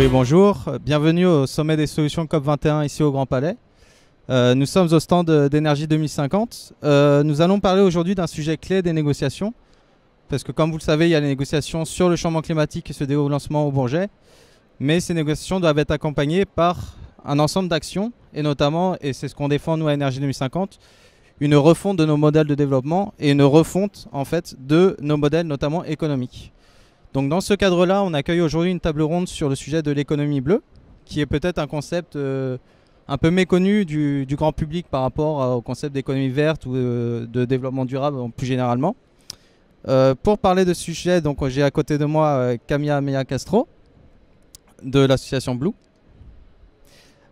Oui, bonjour. Bienvenue au sommet des solutions COP21 ici au Grand Palais. Nous sommes au stand d'énergie 2050. Nous allons parler aujourd'hui d'un sujet clé des négociations. Parce que comme vous le savez, il y a les négociations sur le changement climatique qui se déroulent en ce moment au Bourget. Mais ces négociations doivent être accompagnées par un ensemble d'actions. Et notamment, et c'est ce qu'on défend nous à Énergie 2050, une refonte de nos modèles de développement et une refonte en fait de nos modèles notamment économiques. Donc dans ce cadre-là, on accueille aujourd'hui une table ronde sur le sujet de l'économie bleue, qui est peut-être un concept un peu méconnu du grand public par rapport au concept d'économie verte ou de développement durable plus généralement. Pour parler de ce sujet, donc j'ai à côté de moi Camilla Meya Castro de l'association Blue,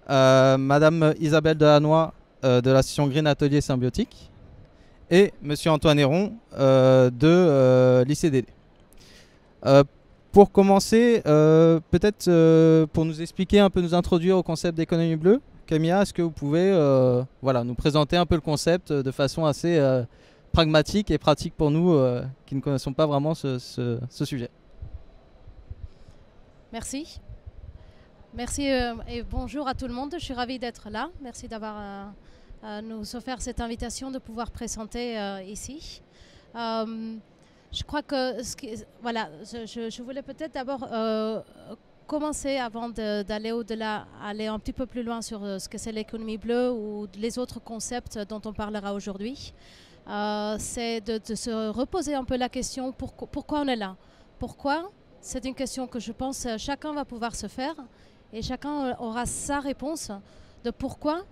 Madame Isabelle Delannoy de l'association Green Atelier Symbiotique et Monsieur Antoine Héron de l'ICDD. Pour commencer, peut-être pour nous expliquer un peu, nous introduire au concept d'économie bleue, Camilla, est-ce que vous pouvez voilà, nous présenter un peu le concept de façon assez pragmatique et pratique pour nous qui ne connaissons pas vraiment ce sujet. Merci. Merci et bonjour à tout le monde. Je suis ravie d'être là. Merci d'avoir nous offert cette invitation de pouvoir présenter ici. Je crois que voilà, je voulais peut-être d'abord commencer avant d'aller au-delà, aller un petit peu plus loin sur ce que c'est l'économie bleue ou les autres concepts dont on parlera aujourd'hui. C'est de se reposer un peu la question pourquoi on est là. Pourquoi? C'est une question que je pense chacun va pouvoir se faire et chacun aura sa réponse de pourquoi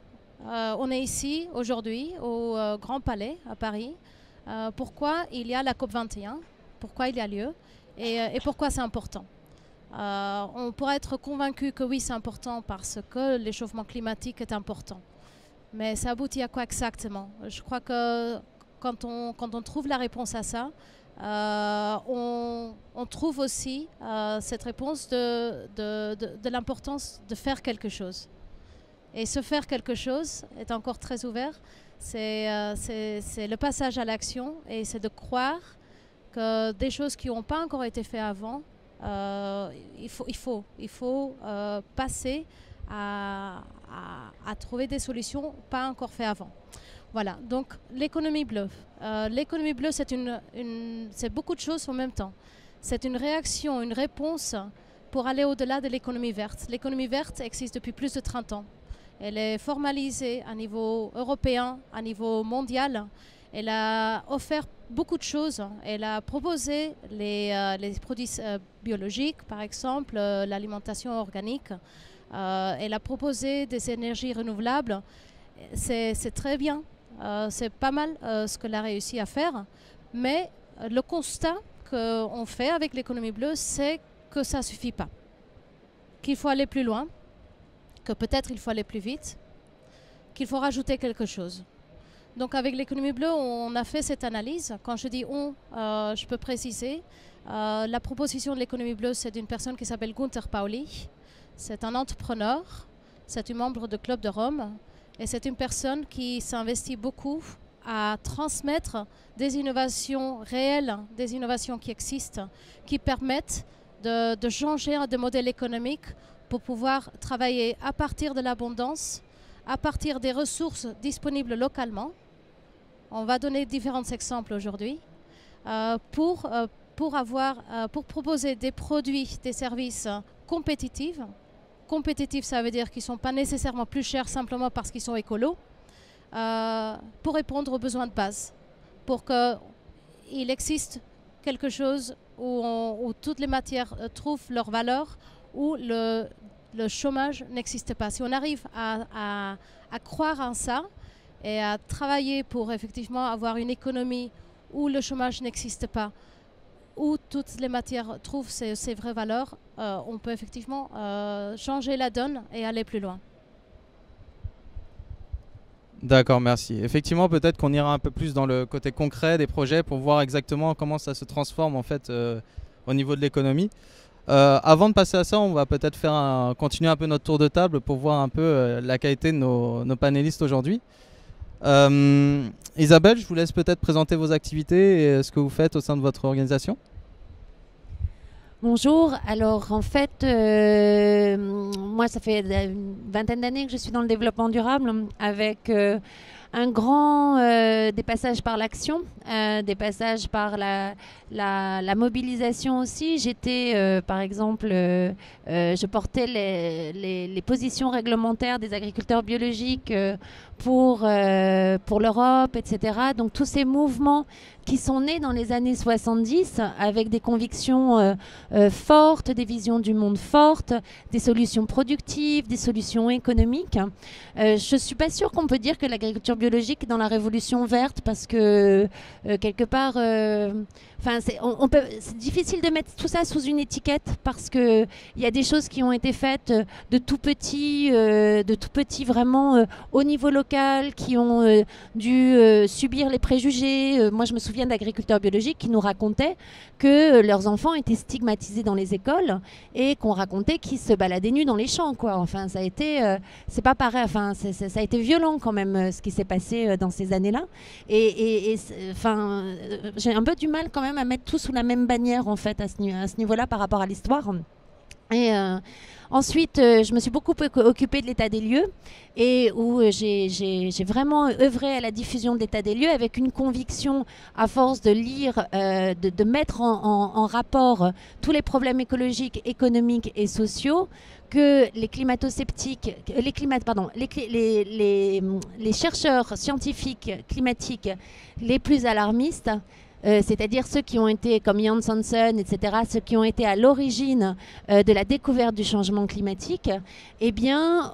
on est ici aujourd'hui au Grand Palais à Paris. Pourquoi il y a la COP21, pourquoi il y a lieu et pourquoi c'est important. On pourrait être convaincu que oui, c'est important parce que l'échauffement climatique est important. Mais ça aboutit à quoi exactement? Je crois que quand on trouve la réponse à ça, on trouve aussi cette réponse de l'importance de faire quelque chose. Et se faire quelque chose est encore très ouvert. C'est le passage à l'action et c'est de croire que des choses qui n'ont pas encore été faites avant, il faut passer à trouver des solutions pas encore faites avant. Voilà, donc l'économie bleue. L'économie bleue, c'est beaucoup de choses en même temps. C'est une réaction, une réponse pour aller au-delà de l'économie verte. L'économie verte existe depuis plus de 30 ans. Elle est formalisée à niveau européen, à niveau mondial. Elle a offert beaucoup de choses. Elle a proposé les produits biologiques, par exemple, l'alimentation organique. Elle a proposé des énergies renouvelables. C'est très bien. C'est pas mal ce qu'elle a réussi à faire. Mais le constat qu'on fait avec l'économie bleue, c'est que ça ne suffit pas. Qu'il faut aller plus loin. Que peut-être il faut aller plus vite, qu'il faut rajouter quelque chose. Donc avec l'économie bleue, on a fait cette analyse. Quand je dis on, je peux préciser. La proposition de l'économie bleue, c'est d'une personne qui s'appelle Gunther Pauli. C'est un entrepreneur, c'est un membre du Club de Rome et c'est une personne qui s'investit beaucoup à transmettre des innovations réelles, des innovations qui existent, qui permettent de changer de modèle économique pour pouvoir travailler à partir de l'abondance, à partir des ressources disponibles localement. On va donner différents exemples aujourd'hui pour proposer des produits, des services compétitifs. Compétitifs, ça veut dire qu'ils ne sont pas nécessairement plus chers simplement parce qu'ils sont écolos, pour répondre aux besoins de base, pour qu'il existe quelque chose où toutes les matières trouvent leur valeur, où le chômage n'existe pas. Si on arrive à croire en ça et à travailler pour effectivement avoir une économie où le chômage n'existe pas, où toutes les matières trouvent ses vraies valeurs, on peut effectivement changer la donne et aller plus loin. D'accord, merci. Effectivement, peut-être qu'on ira un peu plus dans le côté concret des projets pour voir exactement comment ça se transforme en fait au niveau de l'économie. Avant de passer à ça, on va peut-être continuer un peu notre tour de table pour voir un peu la qualité de nos panélistes aujourd'hui. Isabelle, je vous laisse peut-être présenter vos activités et ce que vous faites au sein de votre organisation. Bonjour, alors en fait, moi ça fait une vingtaine d'années que je suis dans le développement durable avec un grand des passages par l'action, des passages par la mobilisation aussi. J'étais par exemple, je portais les positions réglementaires des agriculteurs biologiques pour l'Europe, etc. Donc tous ces mouvements qui sont nés dans les années 70 avec des convictions fortes, des visions du monde fortes, des solutions productives, des solutions économiques. Je ne suis pas sûre qu'on peut dire que l'agriculture biologique est dans la révolution verte parce que quelque part, c'est difficile de mettre tout ça sous une étiquette parce qu'il y a des choses qui ont été faites de tout petit vraiment au niveau local, qui ont dû subir les préjugés. Moi, je me souviens d'agriculteurs biologiques qui nous racontaient que leurs enfants étaient stigmatisés dans les écoles et qu'on racontait qu'ils se baladaient nus dans les champs, quoi. Enfin, ça a été, c'est pas pareil. Enfin, ça a été violent quand même ce qui s'est passé dans ces années-là. J'ai un peu du mal quand même à mettre tout sous la même bannière en fait à ce niveau-là par rapport à l'histoire. Et ensuite, je me suis beaucoup occupée de l'état des lieux et où j'ai vraiment œuvré à la diffusion de l'état des lieux avec une conviction, à force de lire, de mettre en rapport tous les problèmes écologiques, économiques et sociaux, que les climato-sceptiques, les chercheurs scientifiques climatiques les plus alarmistes, c'est-à-dire ceux qui ont été, comme Jan Swanson, etc., ceux qui ont été à l'origine de la découverte du changement climatique, eh bien,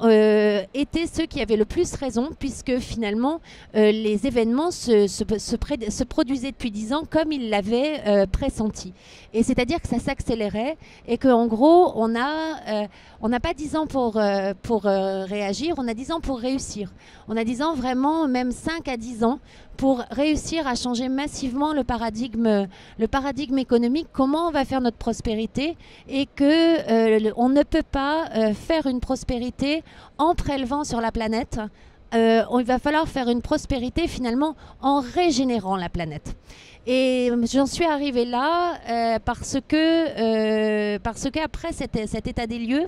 étaient ceux qui avaient le plus raison, puisque finalement, les événements se produisaient depuis 10 ans comme ils l'avaient pressenti. Et c'est-à-dire que ça s'accélérait et qu'en gros, on n'a pas 10 ans pour réagir, on a 10 ans pour réussir. On a 10 ans vraiment, même 5 à 10 ans, pour réussir à changer massivement le paradigme économique, comment on va faire notre prospérité et qu'on ne peut pas faire une prospérité en prélevant sur la planète. Il va falloir faire une prospérité finalement en régénérant la planète. Et j'en suis arrivée là parce que après cet état des lieux,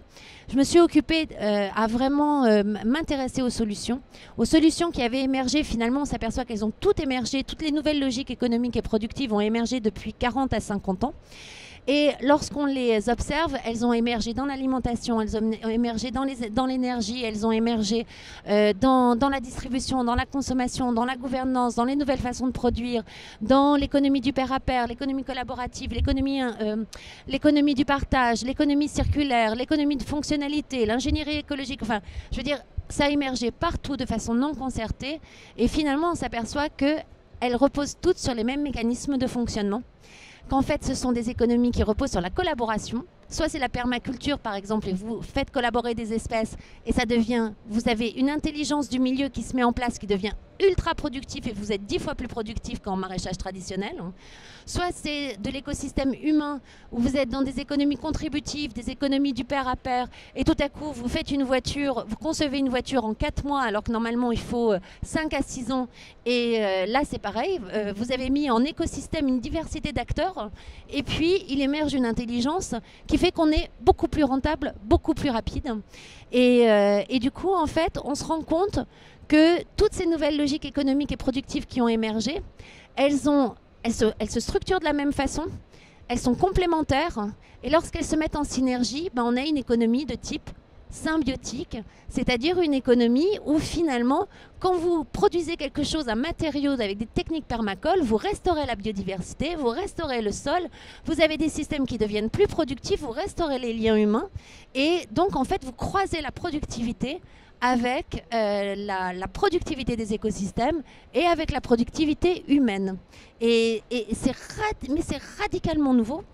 je me suis occupée à vraiment m'intéresser aux solutions qui avaient émergé. Finalement, on s'aperçoit qu'elles ont toutes émergé, toutes les nouvelles logiques économiques et productives ont émergé depuis 40 à 50 ans. Et lorsqu'on les observe, elles ont émergé dans l'alimentation, elles ont émergé dans l'énergie, elles ont émergé dans la distribution, dans la consommation, dans la gouvernance, dans les nouvelles façons de produire, dans l'économie du pair à pair, l'économie collaborative, l'économie du partage, l'économie circulaire, l'économie de fonctionnalité, l'ingénierie écologique. Enfin, je veux dire, ça a émergé partout de façon non concertée. Et finalement, on s'aperçoit qu'elles reposent toutes sur les mêmes mécanismes de fonctionnement. Qu'en fait, ce sont des économies qui reposent sur la collaboration. Soit c'est la permaculture, par exemple, et vous faites collaborer des espèces et ça devient, vous avez une intelligence du milieu qui se met en place, qui devient ultra productif et vous êtes 10 fois plus productif qu'en maraîchage traditionnel. Soit c'est de l'écosystème humain où vous êtes dans des économies contributives, des économies du pair à pair et tout à coup vous faites une voiture, vous concevez une voiture en 4 mois alors que normalement il faut 5 à 6 ans et là c'est pareil, vous avez mis en écosystème une diversité d'acteurs et puis il émerge une intelligence qui fait qu'on est beaucoup plus rentable, beaucoup plus rapide et du coup en fait on se rend compte que toutes ces nouvelles logiques économiques et productives qui ont émergé, elles se structurent de la même façon, elles sont complémentaires, et lorsqu'elles se mettent en synergie, on a une économie de type symbiotique, c'est-à-dire une économie où finalement, quand vous produisez quelque chose, un matériau avec des techniques permacoles, vous restaurez la biodiversité, vous restaurez le sol, vous avez des systèmes qui deviennent plus productifs, vous restaurez les liens humains, et donc en fait, vous croisez la productivité avec la productivité des écosystèmes et avec la productivité humaine. Et c'est radicalement nouveau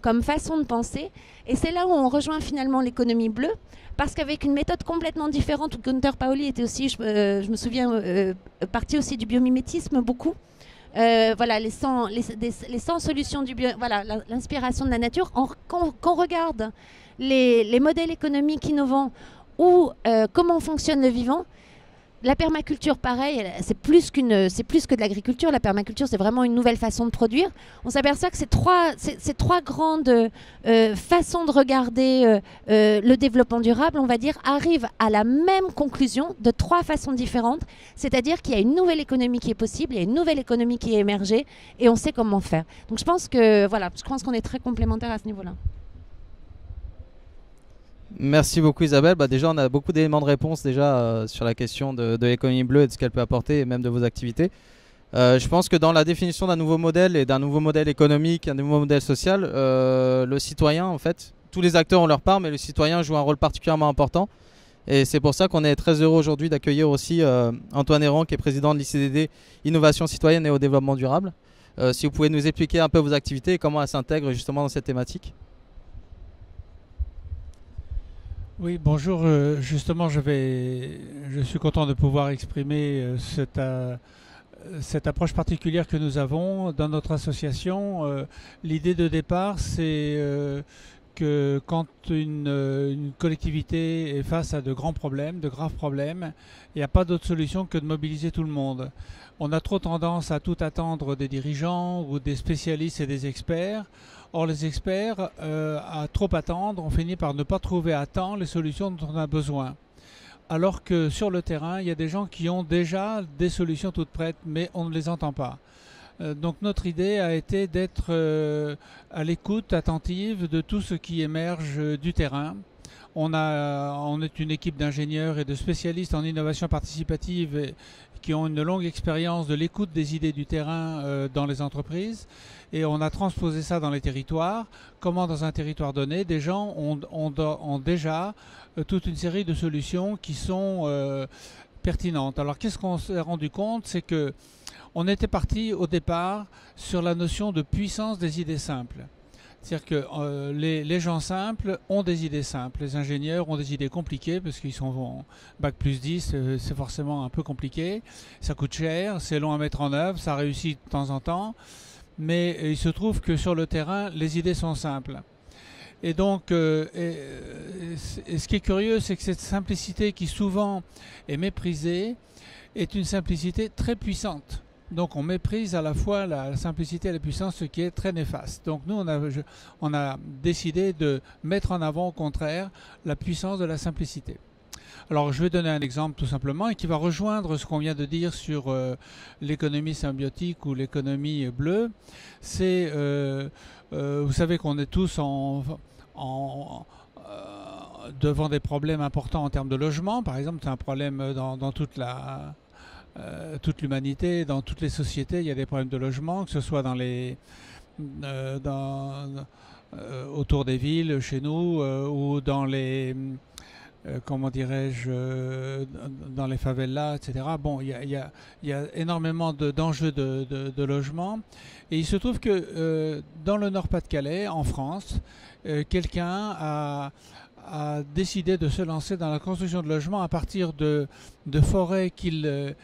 comme façon de penser. Et c'est là où on rejoint finalement l'économie bleue, parce qu'avec une méthode complètement différente, où Gunther Pauli était aussi, je me souviens, parti aussi du biomimétisme beaucoup. Voilà, les 100 solutions du bio, voilà, l'inspiration de la nature. Quand on regarde les modèles économiques innovants ou comment fonctionne le vivant, La permaculture, pareil, c'est plus que de l'agriculture. La permaculture, c'est vraiment une nouvelle façon de produire. On s'aperçoit que ces trois grandes façons de regarder le développement durable, on va dire, arrivent à la même conclusion de trois façons différentes. C'est-à-dire qu'il y a une nouvelle économie qui est possible, il y a une nouvelle économie qui est émergée, et on sait comment faire. Donc je pense qu'on est très complémentaires à ce niveau-là. Merci beaucoup Isabelle. Déjà on a beaucoup d'éléments de réponse déjà sur la question de l'économie bleue et de ce qu'elle peut apporter et même de vos activités. Je pense que dans la définition d'un nouveau modèle et d'un nouveau modèle économique, un nouveau modèle social, le citoyen en fait, tous les acteurs ont leur part mais le citoyen joue un rôle particulièrement important et c'est pour ça qu'on est très heureux aujourd'hui d'accueillir aussi Antoine Héran qui est président de l'ICDD Innovation Citoyenne et au Développement Durable. Si vous pouvez nous expliquer un peu vos activités et comment elles s'intègrent justement dans cette thématique. Oui, bonjour. Justement, je suis content de pouvoir exprimer cette approche particulière que nous avons dans notre association. L'idée de départ, c'est que quand une collectivité est face à de grands problèmes, de graves problèmes, il n'y a pas d'autre solution que de mobiliser tout le monde. On a trop tendance à tout attendre des dirigeants ou des spécialistes et des experts. Or, les experts, à trop attendre, on finit par ne pas trouver à temps les solutions dont on a besoin. Alors que sur le terrain, il y a des gens qui ont déjà des solutions toutes prêtes, mais on ne les entend pas. Donc notre idée a été d'être à l'écoute attentive de tout ce qui émerge du terrain. On est une équipe d'ingénieurs et de spécialistes en innovation participative qui ont une longue expérience de l'écoute des idées du terrain dans les entreprises. Et on a transposé ça dans les territoires. Comment dans un territoire donné, des gens ont déjà toute une série de solutions qui sont pertinentes. Alors qu'est-ce qu'on s'est rendu compte? C'est que on était parti au départ sur la notion de puissance des idées simples. C'est-à-dire que les gens simples ont des idées simples. Les ingénieurs ont des idées compliquées parce qu'ils sont en bac+10, c'est forcément un peu compliqué. Ça coûte cher, c'est long à mettre en œuvre, ça réussit de temps en temps. Mais il se trouve que sur le terrain, les idées sont simples. Et donc, ce qui est curieux, c'est que cette simplicité qui souvent est méprisée est une simplicité très puissante. Donc on méprise à la fois la simplicité et la puissance, ce qui est très néfaste. Donc nous, on a décidé de mettre en avant au contraire la puissance de la simplicité. Alors je vais donner un exemple tout simplement et qui va rejoindre ce qu'on vient de dire sur l'économie symbiotique ou l'économie bleue. C'est, vous savez qu'on est tous devant des problèmes importants en termes de logement. Par exemple, c'est un problème dans toute l'humanité, dans toutes les sociétés, il y a des problèmes de logement, que ce soit autour des villes, chez nous, ou dans les, comment dirais-je, dans les favelas, etc. Bon, il y a énormément d'enjeux de logement. Et il se trouve que dans le Nord-Pas-de-Calais, en France, quelqu'un a décidé de se lancer dans la construction de logements à partir de forêts qu'il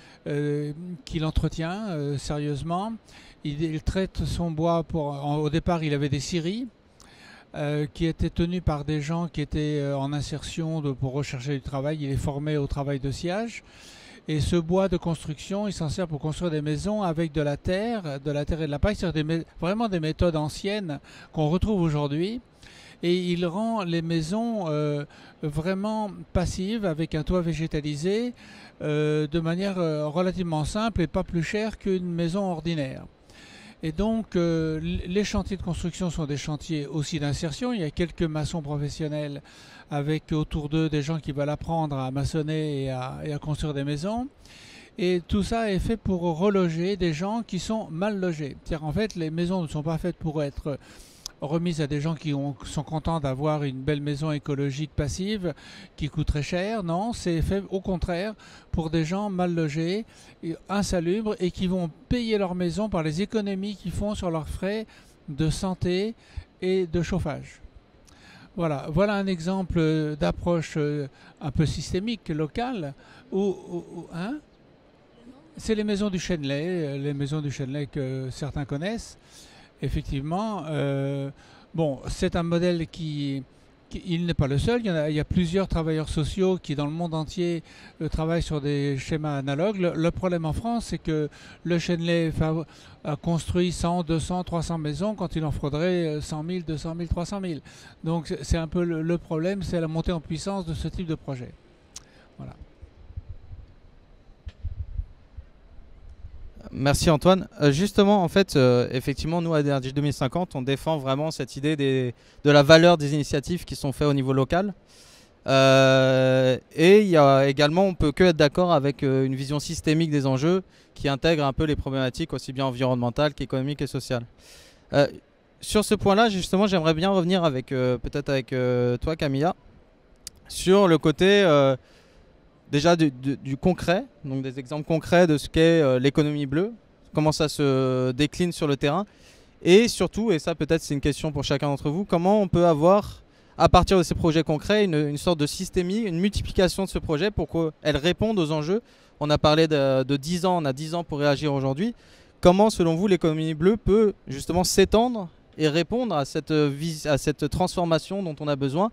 entretient sérieusement. Il traite son bois au départ, il avait des scieries qui étaient tenues par des gens qui étaient en insertion pour rechercher du travail. Il est formé au travail de sciage. Et ce bois de construction, il s'en sert pour construire des maisons avec de la terre et de la paille. C'est vraiment des méthodes anciennes qu'on retrouve aujourd'hui. Et il rend les maisons vraiment passives avec un toit végétalisé de manière relativement simple et pas plus chère qu'une maison ordinaire. Et donc les chantiers de construction sont des chantiers aussi d'insertion. Il y a quelques maçons professionnels avec autour d'eux des gens qui veulent apprendre à maçonner et à construire des maisons. Et tout ça est fait pour reloger des gens qui sont mal logés. C'est-à-dire en fait les maisons ne sont pas faites pour être remise à des gens qui sont contents d'avoir une belle maison écologique passive qui coûte très cher. Non, c'est fait au contraire pour des gens mal logés, insalubres et qui vont payer leur maison par les économies qu'ils font sur leurs frais de santé et de chauffage. Voilà un exemple d'approche un peu systémique, locale, hein, c'est les maisons du Chênelet que certains connaissent. Effectivement, bon, c'est un modèle qui il n'est pas le seul. Il y a plusieurs travailleurs sociaux qui, dans le monde entier, travaillent sur des schémas analogues. Le problème en France, c'est que le Chenley a construit 100, 200, 300 maisons quand il en faudrait 100 000, 200 000, 300 000. Donc c'est un peu le problème, c'est la montée en puissance de ce type de projet. Voilà. Merci Antoine. Justement, en fait, effectivement, nous à Énergie 2050, on défend vraiment cette idée de la valeur des initiatives qui sont faites au niveau local. Et il y a également, on peut que être d'accord avec une vision systémique des enjeux qui intègre un peu les problématiques aussi bien environnementales qu'économiques et sociales. Sur ce point-là, justement, j'aimerais bien revenir avec peut-être avec toi, Camilla, sur le côté déjà du concret, donc des exemples concrets de ce qu'est l'économie bleue, comment ça se décline sur le terrain, et surtout, et ça peut-être c'est une question pour chacun d'entre vous, comment on peut avoir, à partir de ces projets concrets, une sorte de systémie, une multiplication de ce projet pour qu'elle réponde aux enjeux. On a parlé de 10 ans, on a 10 ans pour réagir aujourd'hui. Comment, selon vous, l'économie bleue peut justement s'étendre et répondre à cette transformation dont on a besoin,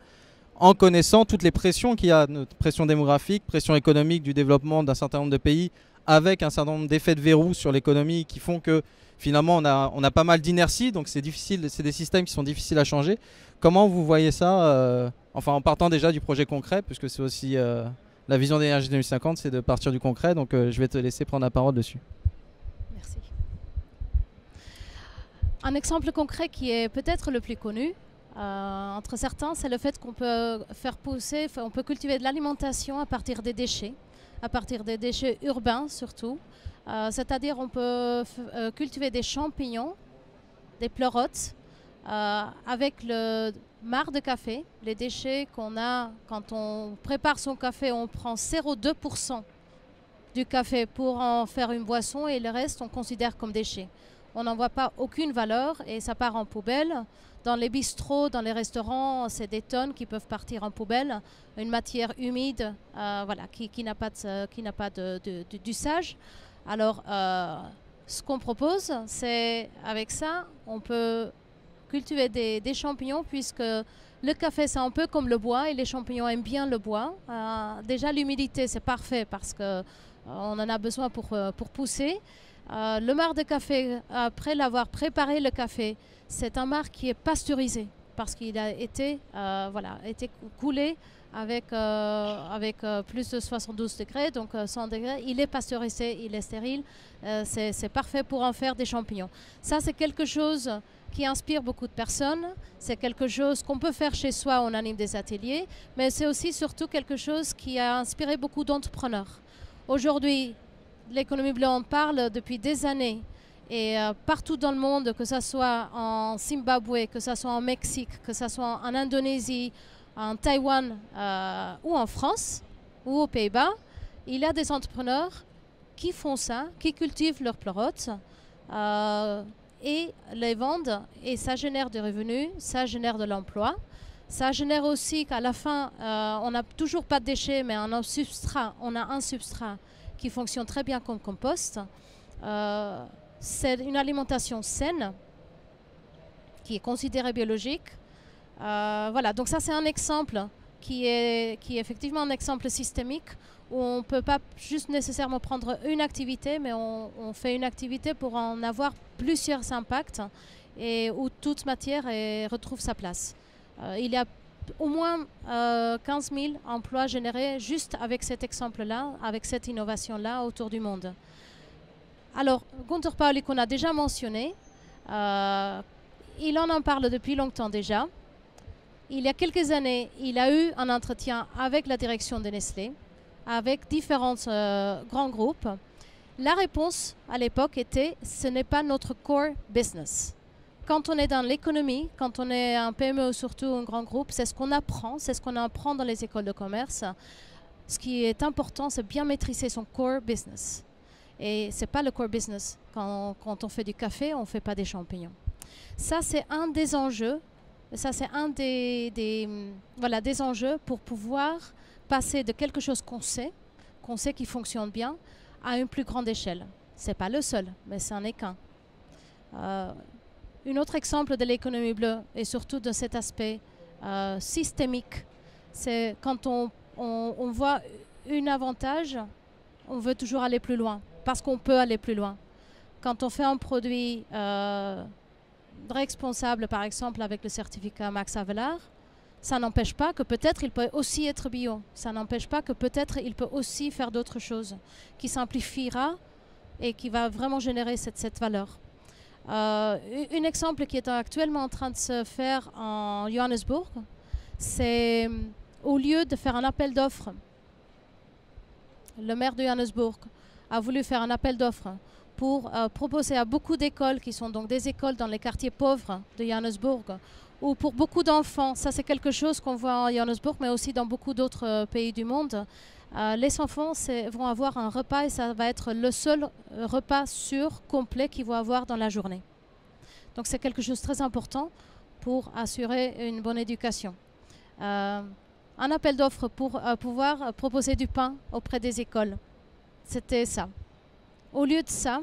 en connaissant toutes les pressions qu'il y a, pression démographique, pression économique du développement d'un certain nombre de pays, avec un certain nombre d'effets de verrou sur l'économie qui font que finalement on a pas mal d'inertie, donc c'est difficile, c'est des systèmes qui sont difficiles à changer. Comment vous voyez ça, enfin en partant déjà du projet concret, puisque c'est aussi la vision d'énergie 2050, c'est de partir du concret, donc je vais te laisser prendre la parole dessus. Merci. Un exemple concret qui est peut-être le plus connu, entre certains, c'est le fait qu'on peut on peut cultiver de l'alimentation à partir des déchets urbains surtout. C'est-à-dire on peut cultiver des champignons, des pleurotes, avec le marc de café, les déchets qu'on a quand on prépare son café, on prend 0,2% du café pour en faire une boisson et le reste on considère comme déchets. On n'en voit pas aucune valeur et ça part en poubelle. Dans les bistrots, dans les restaurants, c'est des tonnes qui peuvent partir en poubelle. Une matière humide voilà, qui n'a pas d'usage. Alors, ce qu'on propose, c'est avec ça, on peut cultiver des champignons puisque le café, c'est un peu comme le bois et les champignons aiment bien le bois. Déjà, l'humidité, c'est parfait parce qu'on en a besoin pour pousser. Le marc de café, après l'avoir préparé le café, c'est un marc qui est pasteurisé parce qu'il a été, été coulé avec plus de 72 degrés, donc 100 degrés. Il est pasteurisé, il est stérile. C'est parfait pour en faire des champignons. Ça, c'est quelque chose qui inspire beaucoup de personnes. C'est quelque chose qu'on peut faire chez soi, on anime des ateliers, mais c'est aussi surtout quelque chose qui a inspiré beaucoup d'entrepreneurs. Aujourd'hui, l'économie bleue en parle depuis des années et partout dans le monde, que ce soit en Zimbabwe, que ce soit en Mexique, que ce soit en Indonésie, en Taïwan ou en France ou aux Pays-Bas, il y a des entrepreneurs qui font ça, qui cultivent leurs pleurotes et les vendent et ça génère des revenus, ça génère de l'emploi. Ça génère aussi qu'à la fin, on n'a toujours pas de déchets, mais on a un substrat qui fonctionne très bien comme compost. C'est une alimentation saine, qui est considérée biologique. Voilà, donc ça c'est un exemple qui est effectivement un exemple systémique où on ne peut pas juste nécessairement prendre une activité, mais on fait une activité pour en avoir plusieurs impacts et où toute matière retrouve sa place. Il y a au moins 15 000 emplois générés juste avec cet exemple-là, avec cette innovation-là autour du monde. Alors, Gunther Pauli, qu'on a déjà mentionné, il en parle depuis longtemps déjà. Il y a quelques années, il a eu un entretien avec la direction de Nestlé, avec différents grands groupes. La réponse à l'époque était « ce n'est pas notre core business ». Quand on est dans l'économie, quand on est un PME ou surtout un grand groupe, c'est ce qu'on apprend dans les écoles de commerce. Ce qui est important, c'est bien maîtriser son core business. Et ce n'est pas le core business. Quand on fait du café, on ne fait pas des champignons. Ça, c'est un des enjeux. Ça, c'est un des enjeux pour pouvoir passer de quelque chose qu'on sait qui fonctionne bien, à une plus grande échelle. Ce n'est pas le seul, mais c'en est qu'un. Un autre exemple de l'économie bleue, et surtout de cet aspect systémique. C'est quand on voit un avantage, on veut toujours aller plus loin, parce qu'on peut aller plus loin. Quand on fait un produit responsable, par exemple, avec le certificat Max Havelaar, ça n'empêche pas que peut-être il peut aussi être bio. Ça n'empêche pas que peut-être il peut aussi faire d'autres choses qui simplifiera et qui va vraiment générer cette valeur. Un exemple qui est actuellement en train de se faire en Johannesburg, c'est au lieu de faire un appel d'offres, le maire de Johannesburg a voulu faire un appel d'offres pour proposer à beaucoup d'écoles, qui sont donc des écoles dans les quartiers pauvres de Johannesburg, ou pour beaucoup d'enfants, ça c'est quelque chose qu'on voit en Johannesburg, mais aussi dans beaucoup d'autres pays du monde. Les enfants vont avoir un repas et ça va être le seul repas sûr, complet qu'ils vont avoir dans la journée. Donc c'est quelque chose de très important pour assurer une bonne éducation. Un appel d'offres pour pouvoir proposer du pain auprès des écoles. C'était ça. Au lieu de ça,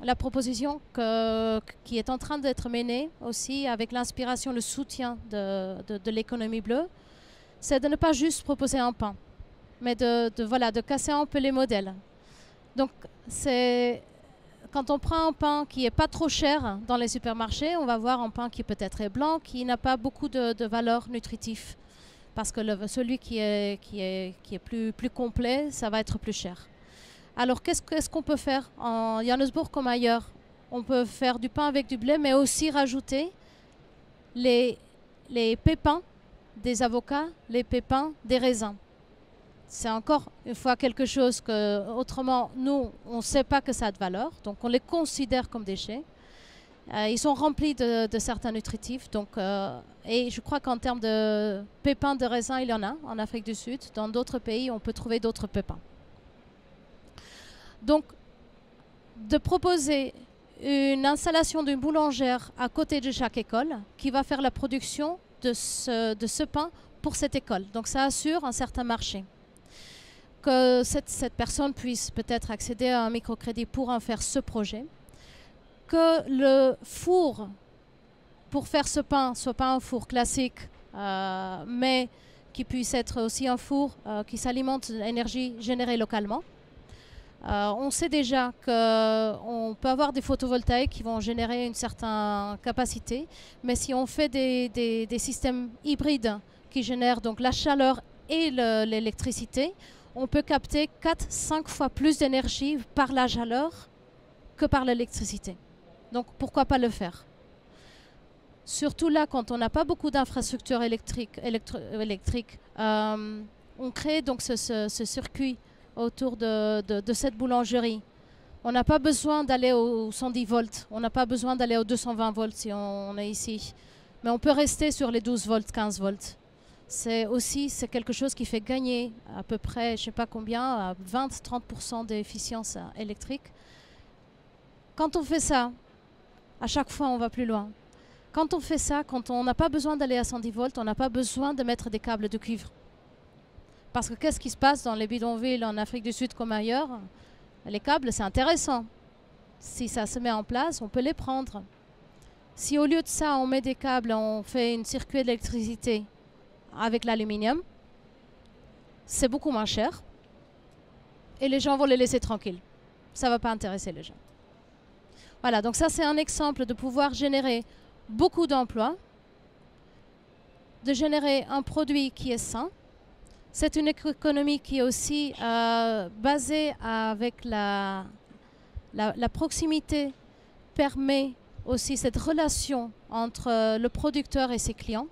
la proposition qui est en train d'être menée aussi avec l'inspiration, le soutien de l'économie bleue, c'est de ne pas juste proposer un pain, mais de casser un peu les modèles. Donc, quand on prend un pain qui n'est pas trop cher dans les supermarchés, on va voir un pain qui peut-être est blanc, qui n'a pas beaucoup de valeur nutritive. Parce que celui qui est plus complet, ça va être plus cher. Alors, qu'est-ce qu'on peut faire en Johannesburg comme ailleurs? On peut faire du pain avec du blé, mais aussi rajouter les pépins des avocats, les pépins des raisins. C'est encore une fois quelque chose que, autrement, nous, on ne sait pas que ça a de valeur, donc on les considère comme déchets. Ils sont remplis de certains nutritifs, donc, et je crois qu'en termes de pépins de raisin, il y en a en Afrique du Sud. Dans d'autres pays, on peut trouver d'autres pépins. Donc, de proposer une installation d'une boulangère à côté de chaque école qui va faire la production de ce pain pour cette école. Donc, ça assure un certain marché. Que cette personne puisse peut-être accéder à un microcrédit pour en faire ce projet. Que le four pour faire ce pain soit pas un four classique, mais qui puisse être aussi un four qui s'alimente d'énergie générée localement. On sait déjà qu'on peut avoir des photovoltaïques qui vont générer une certaine capacité, mais si on fait des systèmes hybrides qui génèrent donc la chaleur et l'électricité, on peut capter 4-5 fois plus d'énergie par la chaleur que par l'électricité. Donc pourquoi pas le faire? Surtout là, quand on n'a pas beaucoup d'infrastructures électriques, on crée donc ce circuit autour de cette boulangerie. On n'a pas besoin d'aller au 110 volts, on n'a pas besoin d'aller aux 220 volts si on est ici. Mais on peut rester sur les 12 volts, 15 volts. C'est quelque chose qui fait gagner à peu près, je ne sais pas combien, 20-30% d'efficience électrique. Quand on fait ça, à chaque fois on va plus loin. Quand on fait ça, quand on n'a pas besoin d'aller à 110 volts, on n'a pas besoin de mettre des câbles de cuivre. Parce que qu'est-ce qui se passe dans les bidonvilles en Afrique du Sud comme ailleurs? Les câbles, c'est intéressant. Si ça se met en place, on peut les prendre. Si au lieu de ça, on met des câbles, on fait un circuit d'électricité avec l'aluminium, c'est beaucoup moins cher. Et les gens vont les laisser tranquilles. Ça ne va pas intéresser les gens. Voilà, donc ça c'est un exemple de pouvoir générer beaucoup d'emplois, de générer un produit qui est sain. C'est une économie qui est aussi basée avec la proximité, permet aussi cette relation entre le producteur et ses clients,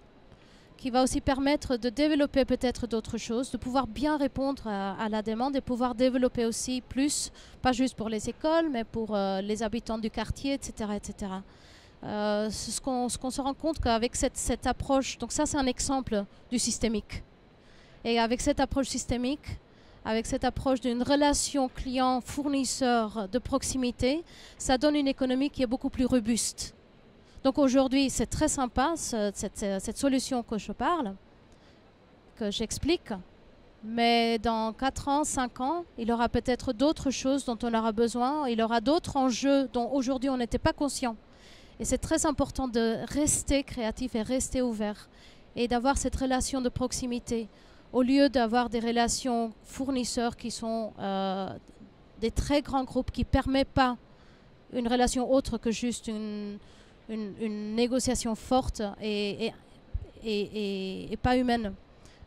qui va aussi permettre de développer peut-être d'autres choses, de pouvoir bien répondre à la demande et pouvoir développer aussi plus, pas juste pour les écoles, mais pour les habitants du quartier, etc. etc. Ce qu'on se rend compte qu'avec cette approche, donc ça c'est un exemple du systémique. Et avec cette approche systémique, avec cette approche d'une relation client-fournisseur de proximité, ça donne une économie qui est beaucoup plus robuste. Donc aujourd'hui, c'est très sympa, cette solution que je parle, que j'explique. Mais dans 4 ans, 5 ans, il y aura peut-être d'autres choses dont on aura besoin. Il y aura d'autres enjeux dont aujourd'hui on n'était pas conscient. Et c'est très important de rester créatif et rester ouvert et d'avoir cette relation de proximité au lieu d'avoir des relations fournisseurs qui sont des très grands groupes qui ne permettent pas une relation autre que juste une négociation forte et pas humaine.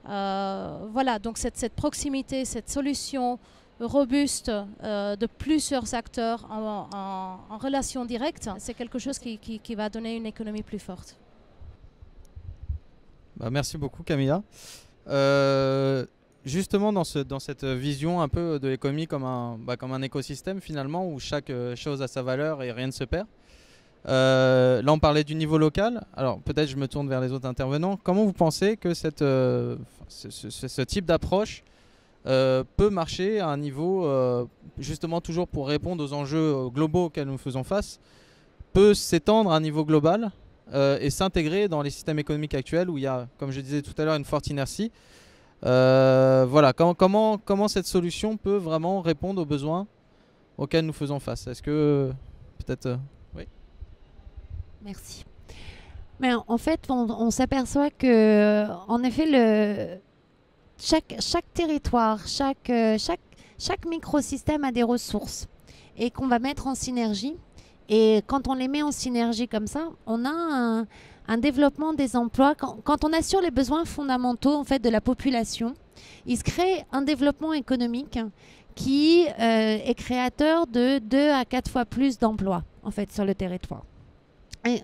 Voilà, donc cette proximité, cette solution robuste de plusieurs acteurs en relation directe, c'est quelque chose qui va donner une économie plus forte. Merci beaucoup Camilla. Justement dans cette vision un peu de l'économie comme un écosystème finalement où chaque chose a sa valeur et rien ne se perd. Là on parlait du niveau local, alors peut-être je me tourne vers les autres intervenants. Comment vous pensez que ce type d'approche peut marcher à un niveau, justement toujours pour répondre aux enjeux globaux auxquels nous faisons face, peut s'étendre à un niveau global et s'intégrer dans les systèmes économiques actuels où il y a, comme je disais tout à l'heure, une forte inertie. Voilà, comment cette solution peut vraiment répondre aux besoins auxquels nous faisons face? Est-ce que peut-être... oui. Merci. Mais en fait, on s'aperçoit que, en effet, chaque territoire, chaque microsystème a des ressources et qu'on va mettre en synergie. Et quand on les met en synergie comme ça, on a un développement des emplois. Quand on assure les besoins fondamentaux en fait, de la population, il se crée un développement économique qui est créateur de 2 à 4 fois plus d'emplois en fait, sur le territoire. Et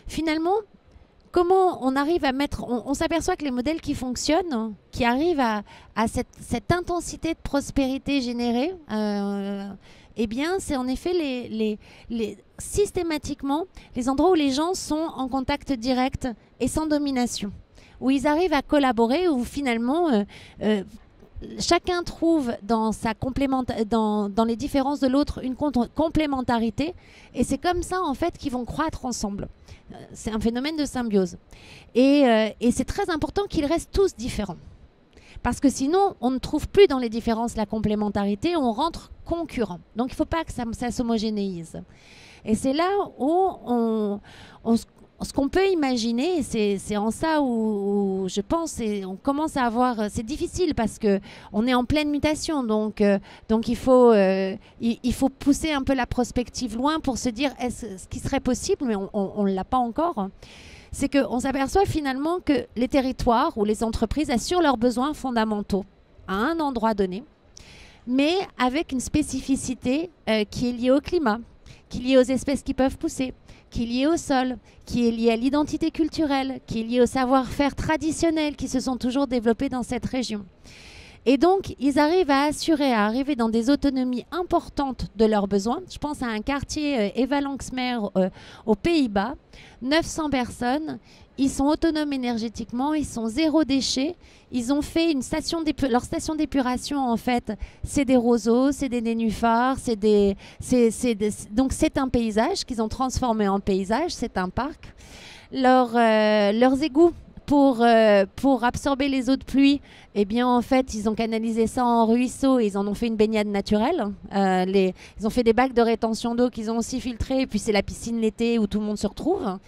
finalement, comment on arrive à mettre... On s'aperçoit que les modèles qui fonctionnent, qui arrivent à cette intensité de prospérité générée, eh bien, c'est en effet systématiquement les endroits où les gens sont en contact direct et sans domination, où ils arrivent à collaborer, où finalement... chacun trouve dans les différences de l'autre une complémentarité et c'est comme ça en fait qu'ils vont croître ensemble. C'est un phénomène de symbiose. Et c'est très important qu'ils restent tous différents. Parce que sinon, on ne trouve plus dans les différences la complémentarité, on rentre concurrent. Donc il ne faut pas que ça s'homogénéise. Et c'est là où ce qu'on peut imaginer, c'est en ça où je pense, on commence à avoir... C'est difficile parce qu'on est en pleine mutation, donc il faut pousser un peu la prospective loin pour se dire ce qui serait possible, mais on ne l'a pas encore. C'est qu'on s'aperçoit finalement que les territoires ou les entreprises assurent leurs besoins fondamentaux à un endroit donné, mais avec une spécificité qui est liée au climat, qui est liée aux espèces qui peuvent pousser, qui est liée au sol, qui est liée à l'identité culturelle, qui est liée au savoir-faire traditionnel qui se sont toujours développés dans cette région. Et donc, ils arrivent à arriver dans des autonomies importantes de leurs besoins. Je pense à un quartier Eva Lanxmer aux Pays-Bas, 900 personnes. Ils sont autonomes énergétiquement, ils sont zéro déchet. Ils ont fait leur station d'épuration, en fait, c'est des roseaux, c'est des nénuphars, donc c'est un paysage qu'ils ont transformé en paysage, c'est un parc. Leurs égouts pour absorber les eaux de pluie, eh bien, en fait, ils ont canalisé ça en ruisseau et ils en ont fait une baignade naturelle. Ils ont fait des bacs de rétention d'eau qu'ils ont aussi filtrés. Et puis, c'est la piscine l'été où tout le monde se retrouve.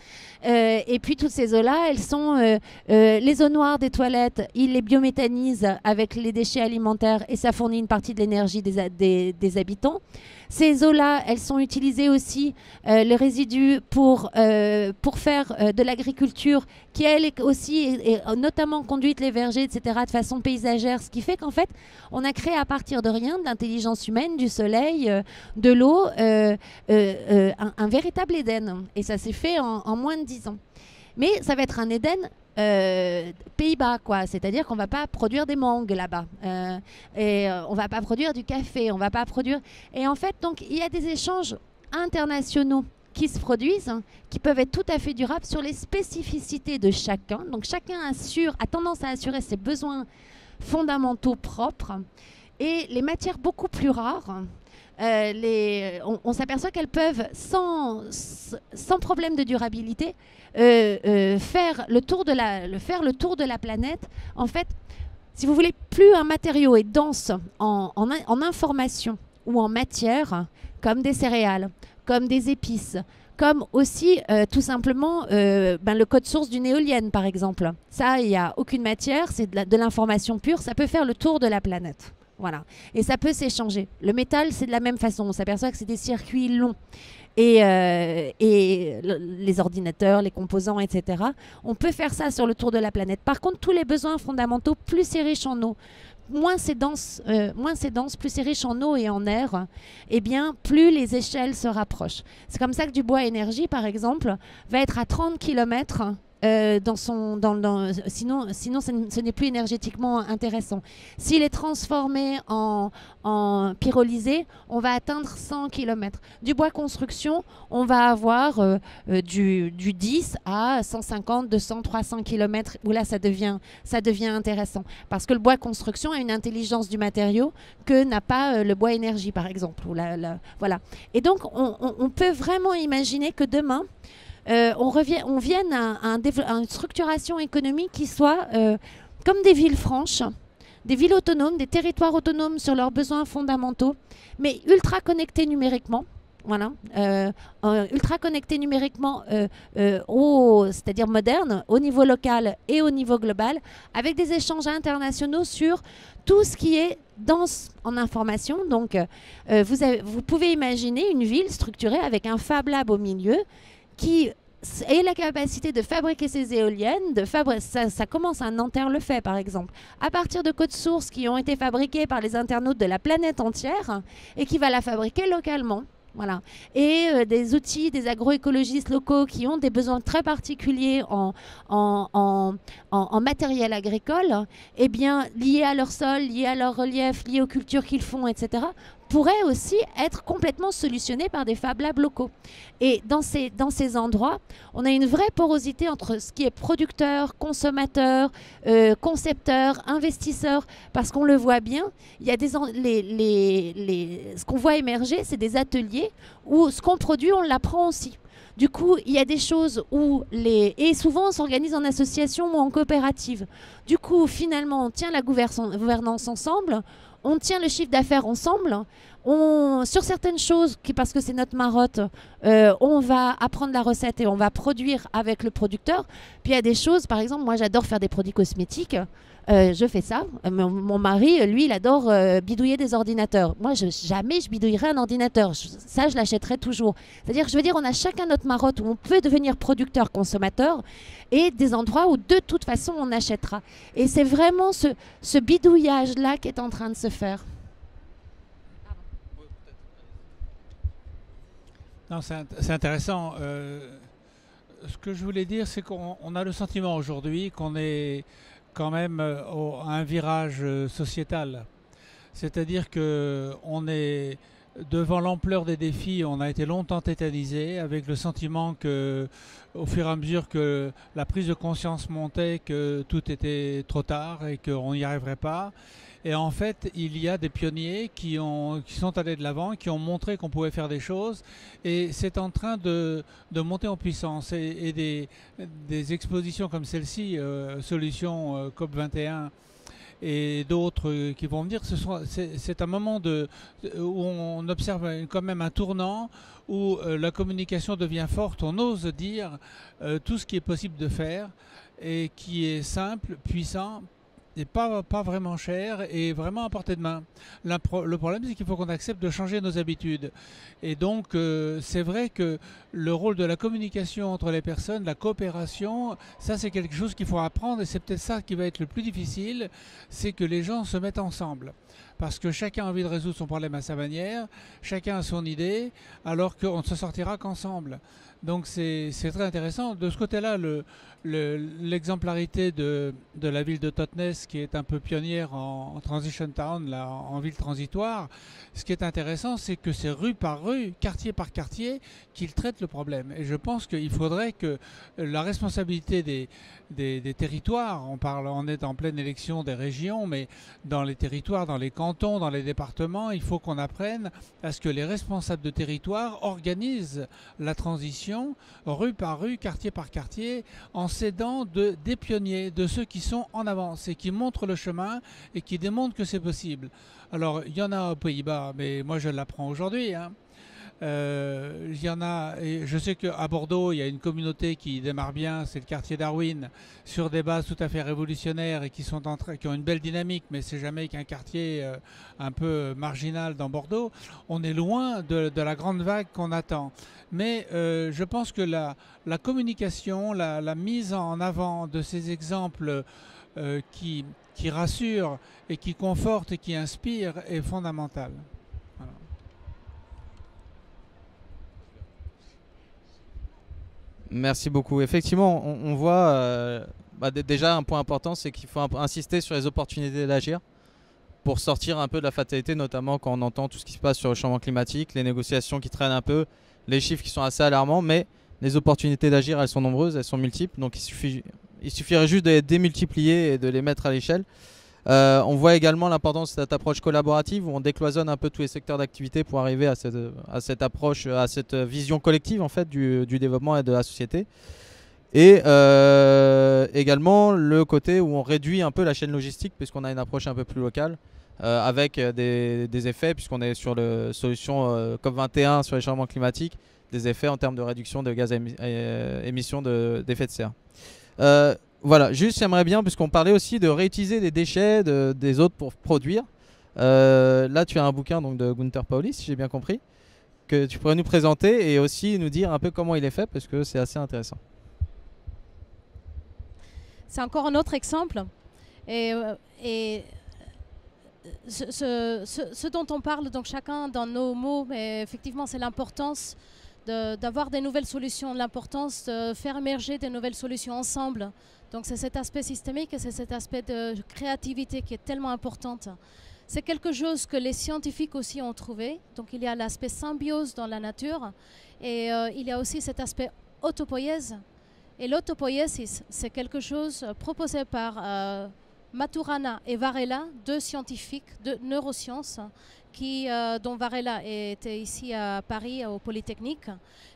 Et puis, toutes ces eaux-là, elles sont les eaux noires des toilettes. Ils les biométhanisent avec les déchets alimentaires et ça fournit une partie de l'énergie des habitants. Ces eaux-là, elles sont utilisées aussi, les résidus, pour faire de l'agriculture qui, elle, est aussi, et notamment conduite les vergers, etc., de façon paysagère, ce qui fait qu'en fait, on a créé à partir de rien, de l'intelligence humaine, du soleil, de l'eau, un véritable Éden. Et ça s'est fait en moins de 10 ans. Mais ça va être un Éden Pays-Bas, quoi. C'est-à-dire qu'on ne va pas produire des mangues là-bas. Et on ne va pas produire du café, on ne va pas produire... Et en fait, donc, il y a des échanges internationaux qui se produisent, qui peuvent être tout à fait durables sur les spécificités de chacun. Donc chacun a tendance à assurer ses besoins fondamentaux propres. Et les matières beaucoup plus rares, on s'aperçoit qu'elles peuvent, sans problème de durabilité, faire le tour de la planète. En fait, si vous voulez, plus un matériau est dense en information ou en matière, comme des céréales, comme des épices, comme aussi tout simplement le code source d'une éolienne, par exemple. Ça, il n'y a aucune matière, c'est de l'information pure, ça peut faire le tour de la planète. Voilà. Et ça peut s'échanger. Le métal, c'est de la même façon. On s'aperçoit que c'est des circuits longs. Et les ordinateurs, les composants, etc. On peut faire ça sur le tour de la planète. Par contre, tous les besoins fondamentaux, plus c'est riche en eau, moins c'est dense, plus c'est riche en eau et en air, eh bien, plus les échelles se rapprochent. C'est comme ça que du bois énergie, par exemple, va être à 30 km sinon ce n'est plus énergétiquement intéressant. S'il est transformé en pyrolysé, on va atteindre 100 km. Du bois construction, on va avoir du 10 à 150, 200, 300 km, où là ça devient intéressant. Parce que le bois construction a une intelligence du matériau que n'a pas le bois énergie, par exemple. Voilà. Et donc on peut vraiment imaginer que demain, on vienne à une structuration économique qui soit comme des villes franches, des villes autonomes, des territoires autonomes sur leurs besoins fondamentaux, mais ultra connectés numériquement. Voilà, ultra connectés numériquement, c'est-à-dire moderne, au niveau local et au niveau global, avec des échanges internationaux sur tout ce qui est dense en information. Donc, vous pouvez imaginer une ville structurée avec un Fab Lab au milieu, qui ait la capacité de fabriquer ces éoliennes, ça commence à Nanterre le fait par exemple, à partir de codes sources qui ont été fabriqués par les internautes de la planète entière et qui va la fabriquer localement. Voilà. Et des outils, des agroécologistes locaux qui ont des besoins très particuliers en matériel agricole, eh bien, liés à leur sol, liés à leur relief, liés aux cultures qu'ils font, etc., pourraient aussi être complètement solutionnés par des Fab Labs locaux. Et dans ces endroits, on a une vraie porosité entre ce qui est producteur, consommateur, concepteur, investisseur, parce qu'on le voit bien, il y a ce qu'on voit émerger, c'est des ateliers où ce qu'on produit, on l'apprend aussi. Du coup, il y a des choses où et souvent on s'organise en association ou en coopérative. Du coup, finalement, on tient la gouvernance ensemble, on tient le chiffre d'affaires ensemble. Sur certaines choses, parce que c'est notre marotte, on va apprendre la recette et on va produire avec le producteur. Puis il y a des choses, par exemple, moi j'adore faire des produits cosmétiques. Je fais ça. Mon mari, lui, il adore bidouiller des ordinateurs. Moi, jamais je bidouillerai un ordinateur. Ça, je l'achèterai toujours. C'est-à-dire, je veux dire, on a chacun notre marotte où on peut devenir producteur, consommateur, et des endroits où, de toute façon, on achètera. Et c'est vraiment ce bidouillage-là qui est en train de se faire. Non, c'est intéressant. Ce que je voulais dire, c'est qu'on a le sentiment aujourd'hui qu'on est quand même à un virage sociétal. C'est-à-dire qu'on est devant l'ampleur des défis, on a été longtemps tétanisé avec le sentiment que, au fur et à mesure que la prise de conscience montait, que tout était trop tard et qu'on n'y arriverait pas. Et en fait, il y a des pionniers qui sont allés de l'avant, qui ont montré qu'on pouvait faire des choses. Et c'est en train de monter en puissance. Et des expositions comme celle-ci, Solutions COP21 et d'autres qui vont venir, c'est un moment où on observe quand même un tournant, où la communication devient forte. On ose dire tout ce qui est possible de faire et qui est simple, puissant, et pas vraiment cher et vraiment à portée de main. Le problème, c'est qu'il faut qu'on accepte de changer nos habitudes. Et donc, c'est vrai que le rôle de la communication entre les personnes, la coopération, ça c'est quelque chose qu'il faut apprendre et c'est peut-être ça qui va être le plus difficile, c'est que les gens se mettent ensemble. Parce que chacun a envie de résoudre son problème à sa manière, chacun a son idée, alors qu'on ne se sortira qu'ensemble. Donc c'est très intéressant. De ce côté-là, l'exemplarité de la ville de Totnes, qui est un peu pionnière en Transition Town, là, en ville transitoire, ce qui est intéressant, c'est que c'est rue par rue, quartier par quartier, qu'ils traitent le problème. Et je pense qu'il faudrait que la responsabilité des territoires, on est en pleine élection des régions, mais dans les territoires, dans les cantons, dans les départements, il faut qu'on apprenne à ce que les responsables de territoire organisent la transition rue par rue, quartier par quartier, en s'aidant des pionniers, de ceux qui sont en avance et qui montrent le chemin et qui démontrent que c'est possible. Alors, il y en a aux Pays-Bas, mais moi je l'apprends aujourd'hui, hein. Il y en a, et je sais qu'à Bordeaux, il y a une communauté qui démarre bien, c'est le quartier Darwin, sur des bases tout à fait révolutionnaires et qui ont une belle dynamique, mais c'est jamais qu'un quartier un peu marginal dans Bordeaux. On est loin de la grande vague qu'on attend. Mais je pense que la communication, la mise en avant de ces exemples qui rassurent et qui confortent et qui inspirent est fondamentale. Voilà. Merci beaucoup. Effectivement, on voit déjà un point important, c'est qu'il faut insister sur les opportunités d'agir pour sortir un peu de la fatalité, notamment quand on entend tout ce qui se passe sur le changement climatique, les négociations qui traînent un peu, les chiffres qui sont assez alarmants, mais les opportunités d'agir, elles sont nombreuses, elles sont multiples, donc il suffirait juste de les démultiplier et de les mettre à l'échelle. On voit également l'importance de cette approche collaborative où on décloisonne un peu tous les secteurs d'activité pour arriver à cette approche, à cette vision collective en fait du développement et de la société. Et également le côté où on réduit un peu la chaîne logistique puisqu'on a une approche un peu plus locale avec des effets, puisqu'on est sur la solution COP21 sur les changements climatiques, des effets en termes de réduction de gaz à émissions d'effet de serre. Voilà, juste j'aimerais bien, puisqu'on parlait aussi de réutiliser les déchets des autres pour produire. Là, tu as un bouquin donc, de Gunther Pauli, si j'ai bien compris, que tu pourrais nous présenter et aussi nous dire un peu comment il est fait, parce que c'est assez intéressant. C'est encore un autre exemple. Et ce dont on parle, donc chacun dans nos mots, mais effectivement, c'est l'importance d'avoir des nouvelles solutions, l'importance de faire émerger des nouvelles solutions ensemble. Donc c'est cet aspect systémique et c'est cet aspect de créativité qui est tellement importante. C'est quelque chose que les scientifiques aussi ont trouvé. Donc il y a l'aspect symbiose dans la nature et il y a aussi cet aspect autopoïèse. Et l'autopoïèse, c'est quelque chose proposé par Maturana et Varela, deux scientifiques de neurosciences, dont Varela était ici à Paris, au Polytechnique,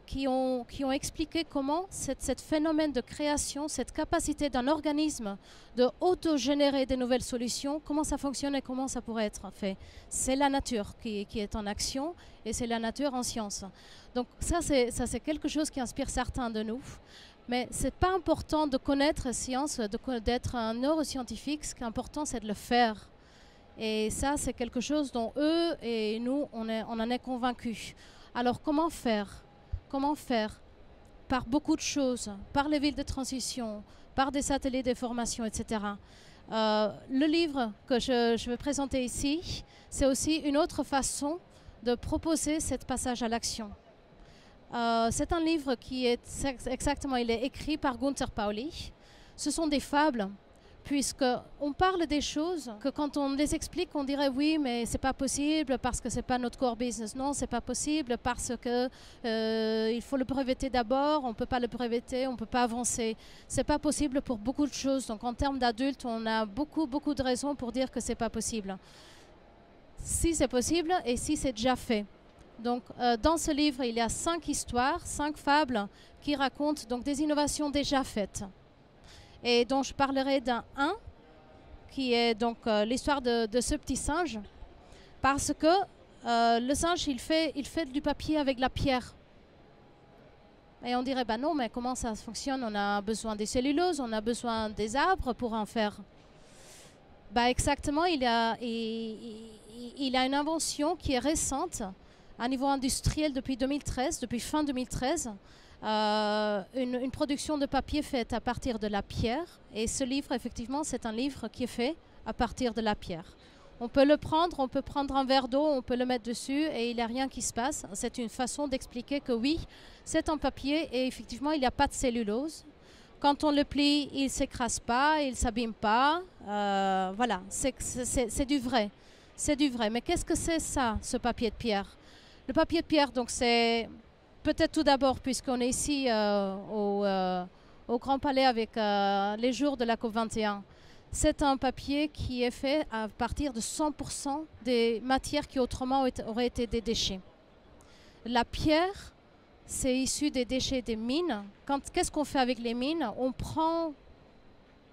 qui ont expliqué comment ce phénomène de création, cette capacité d'un organisme de auto-générer des nouvelles solutions, comment ça fonctionne et comment ça pourrait être fait. C'est la nature qui est en action et c'est la nature en science. Donc ça, c'est quelque chose qui inspire certains de nous. Mais ce n'est pas important de connaître la science, d'être un neuroscientifique. Ce qui est important, c'est de le faire. Et ça, c'est quelque chose dont eux et nous, on en est convaincus. Alors, comment faire? Comment faire? Par beaucoup de choses, par les villes de transition, par des ateliers de formation, etc. Le livre que je vais présenter ici, c'est aussi une autre façon de proposer ce passage à l'action. C'est un livre qui est il est écrit par Gunther Pauli. Ce sont des fables, puisqu'on parle des choses que quand on les explique, on dirait oui, mais c'est pas possible parce que c'est pas notre core business. Non, c'est pas possible parce que il faut le breveter d'abord, on peut pas le breveter, on peut pas avancer. C'est pas possible pour beaucoup de choses. Donc en termes d'adultes, on a beaucoup de raisons pour dire que c'est pas possible. Si c'est possible et si c'est déjà fait. Donc, dans ce livre, il y a 5 histoires, 5 fables qui racontent donc, des innovations déjà faites. Et dont je parlerai d'un qui est donc l'histoire de ce petit singe. Parce que le singe, il fait du papier avec la pierre. Et on dirait, bah non, mais comment ça fonctionne? On a besoin des celluloses, on a besoin des arbres pour en faire. Bah exactement, il a une invention qui est récente, à niveau industriel depuis 2013, depuis fin 2013, une production de papier faite à partir de la pierre. Et ce livre, effectivement, c'est un livre qui est fait à partir de la pierre. On peut le prendre, on peut prendre un verre d'eau, on peut le mettre dessus et il n'y a rien qui se passe. C'est une façon d'expliquer que oui, c'est un papier et effectivement, il n'y a pas de cellulose. Quand on le plie, il ne s'écrase pas, il ne s'abîme pas. Voilà, c'est du vrai. C'est du vrai. Mais qu'est-ce que c'est ça, ce papier de pierre? Le papier de pierre, donc c'est peut-être tout d'abord, puisqu'on est ici au Grand Palais avec les jours de la COP21, c'est un papier qui est fait à partir de 100% des matières qui autrement auraient été des déchets. La pierre, c'est issu des déchets des mines. Qu'est-ce qu'on fait avec les mines? On prend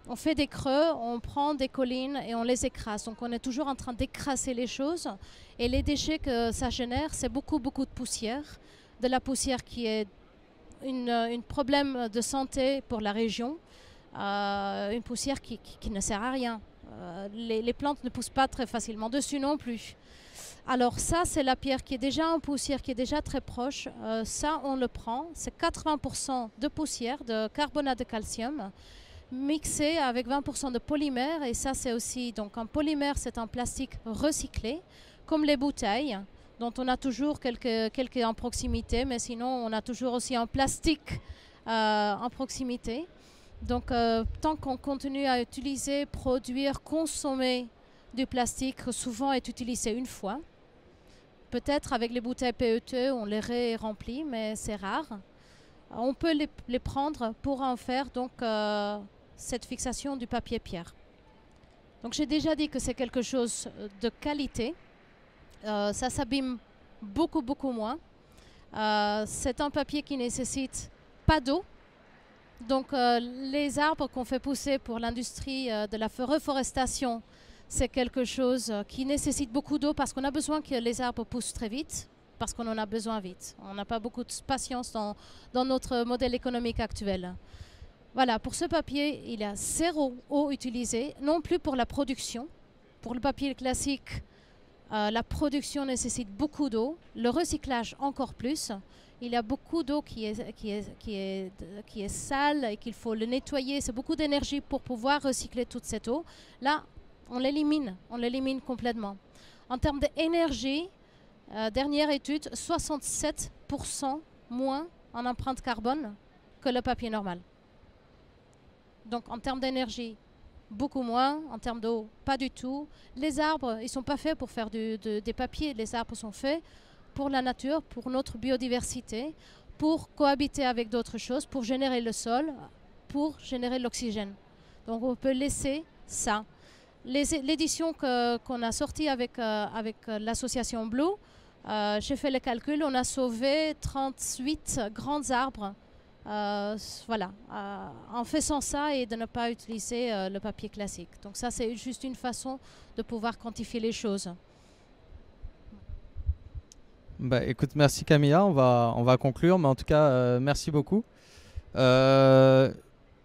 On fait des creux, on prend des collines et on les écrase. Donc on est toujours en train d'écraser les choses. Et les déchets que ça génère, c'est beaucoup de poussière. De la poussière qui est un problème de santé pour la région. Une poussière qui ne sert à rien. Les plantes ne poussent pas très facilement dessus non plus. Alors ça, c'est la pierre qui est déjà en poussière, qui est déjà très proche. Ça, on le prend. C'est 80% de poussière, de carbonate de calcium, mixé avec 20% de polymère. Et ça, c'est aussi, donc un polymère, c'est un plastique recyclé, comme les bouteilles, dont on a toujours quelques en proximité, mais sinon, on a toujours aussi un plastique en proximité. Donc, tant qu'on continue à utiliser, produire, consommer du plastique, souvent est utilisé une fois. Peut-être avec les bouteilles PET, on les remplit, mais c'est rare. On peut les prendre pour en faire donc cette fixation du papier pierre. Donc, j'ai déjà dit que c'est quelque chose de qualité. Ça s'abîme beaucoup moins. C'est un papier qui nécessite pas d'eau. Donc les arbres qu'on fait pousser pour l'industrie de la reforestation, c'est quelque chose qui nécessite beaucoup d'eau parce qu'on a besoin que les arbres poussent très vite, parce qu'on en a besoin vite. On n'a pas beaucoup de patience dans notre modèle économique actuel. Voilà, pour ce papier, il y a 0 eau utilisée, non plus pour la production. Pour le papier classique, la production nécessite beaucoup d'eau, le recyclage encore plus. Il y a beaucoup d'eau qui est sale et qu'il faut le nettoyer. C'est beaucoup d'énergie pour pouvoir recycler toute cette eau. Là, on l'élimine complètement. En termes d'énergie, dernière étude, 67% moins en empreinte carbone que le papier normal. Donc en termes d'énergie, beaucoup moins. En termes d'eau, pas du tout. Les arbres, ils ne sont pas faits pour faire des papiers. Les arbres sont faits pour la nature, pour notre biodiversité, pour cohabiter avec d'autres choses, pour générer le sol, pour générer l'oxygène. Donc on peut laisser ça. L'édition qu'on a sortie avec l'association Blue, j'ai fait le calcul, on a sauvé 38 grands arbres voilà, en faisant ça et de ne pas utiliser le papier classique. Donc ça, c'est juste une façon de pouvoir quantifier les choses. Bah, écoute, merci Camilla, on va conclure, mais en tout cas, merci beaucoup.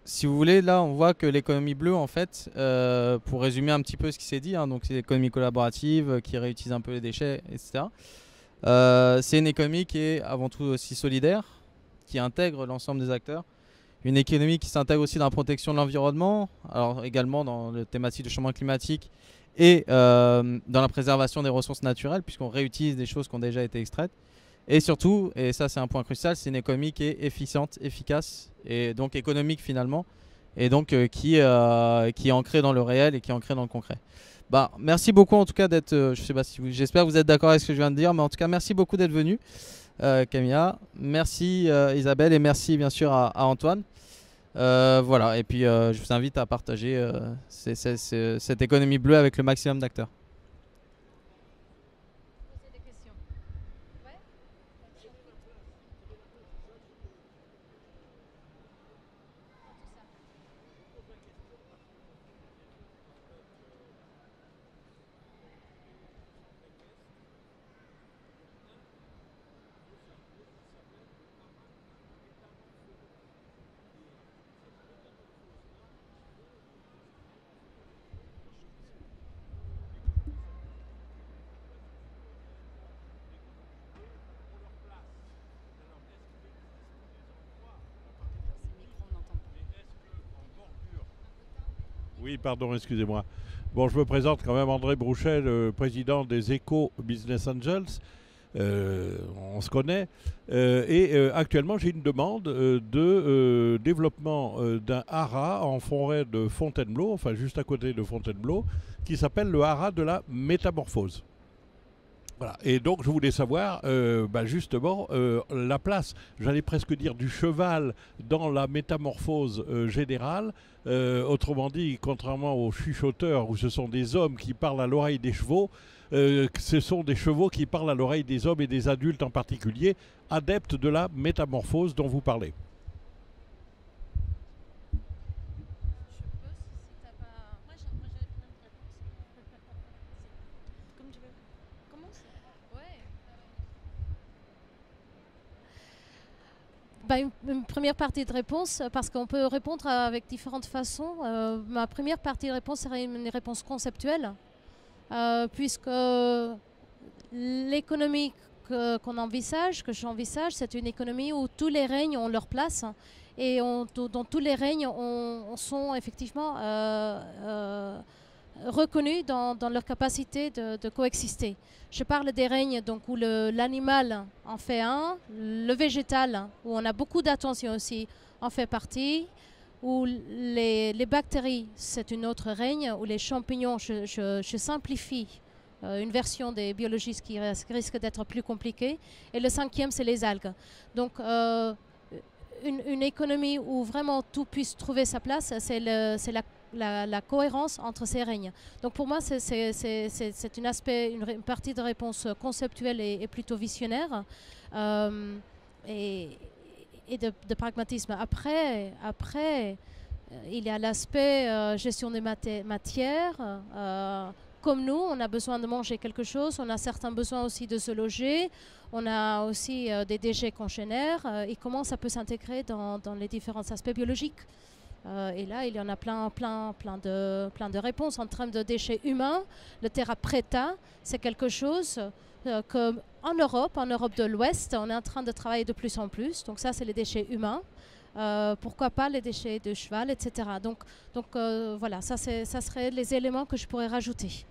Si vous voulez, là, on voit que l'économie bleue, en fait, pour résumer un petit peu ce qui s'est dit, hein, donc c'est l'économie collaborative qui réutilise un peu les déchets, etc. C'est une économie qui est avant tout aussi solidaire, qui intègre l'ensemble des acteurs. Une économie qui s'intègre aussi dans la protection de l'environnement, alors également dans la thématique du changement climatique et dans la préservation des ressources naturelles, puisqu'on réutilise des choses qui ont déjà été extraites. Et surtout, et ça c'est un point crucial, c'est une économie qui est efficiente, efficace, et donc économique finalement, et donc qui est ancrée dans le réel et qui est ancrée dans le concret. Bah, merci beaucoup en tout cas d'être, je sais pas si j'espère que vous êtes d'accord avec ce que je viens de dire, mais en tout cas merci beaucoup d'être venu. Camilla, merci Isabelle et merci bien sûr à Antoine. Voilà, et puis je vous invite à partager cette économie bleue avec le maximum d'acteurs. Oui, pardon, excusez-moi. Bon, je me présente quand même, André Brouchet, le président des Eco Business Angels. On se connaît. Actuellement, j'ai une demande de développement d'un haras en forêt de Fontainebleau, enfin juste à côté de Fontainebleau, qui s'appelle le haras de la métamorphose. Voilà. Et donc, je voulais savoir, justement, la place, j'allais presque dire, du cheval dans la métamorphose générale. Autrement dit, contrairement aux chuchoteurs, où ce sont des hommes qui parlent à l'oreille des chevaux, ce sont des chevaux qui parlent à l'oreille des hommes et des adultes en particulier, adeptes de la métamorphose dont vous parlez. Une première partie de réponse, parce qu'on peut répondre avec différentes façons. Ma première partie de réponse serait une réponse conceptuelle, puisque l'économie que j'envisage, c'est une économie où tous les règnes ont leur place et dont tous les règnes sont effectivement reconnus dans leur capacité de coexister. Je parle des règnes donc, où l'animal en fait un, le végétal, où on a beaucoup d'attention aussi, en fait partie, où les bactéries, c'est une autre règne, où les champignons, je simplifie une version des biologistes qui risque d'être plus compliquée, et le cinquième, c'est les algues. Donc, une économie où vraiment tout puisse trouver sa place, c'est la cohérence entre ces règnes. Donc pour moi, c'est une partie de réponse conceptuelle et plutôt visionnaire et de pragmatisme. Après il y a l'aspect gestion des matières. Comme nous, on a besoin de manger quelque chose, on a certains besoins aussi de se loger, on a aussi des déchets congénères et comment ça peut s'intégrer dans les différents aspects biologiques. Et là, il y en a plein de réponses. En termes de déchets humains, le terra preta, c'est quelque chose qu'en Europe de l'Ouest, on est en train de travailler de plus en plus. Donc ça, c'est les déchets humains. Pourquoi pas les déchets de cheval, etc. Donc voilà, ça serait les éléments que je pourrais rajouter.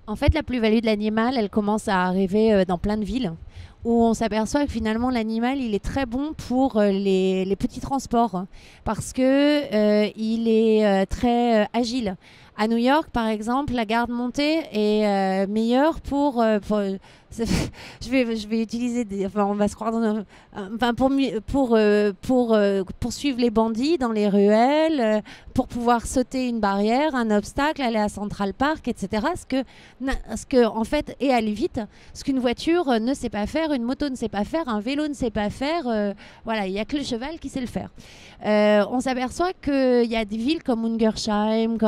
En fait, la plus-value de l'animal, elle commence à arriver dans plein de villes où on s'aperçoit que finalement l'animal, il est très bon pour les petits transports parce que il est très agile. À New York, par exemple, la garde montée est meilleure pour je vais utiliser on va se croire dans pour suivre les bandits dans les ruelles, pour pouvoir sauter une barrière, un obstacle, aller à Central Park, etc. Ce que en fait, et aller vite, ce qu'une voiture ne sait pas faire, une moto ne sait pas faire, un vélo ne sait pas faire. Voilà, il n'y a que le cheval qui sait le faire. On s'aperçoit qu'il y a des villes comme Ungersheim,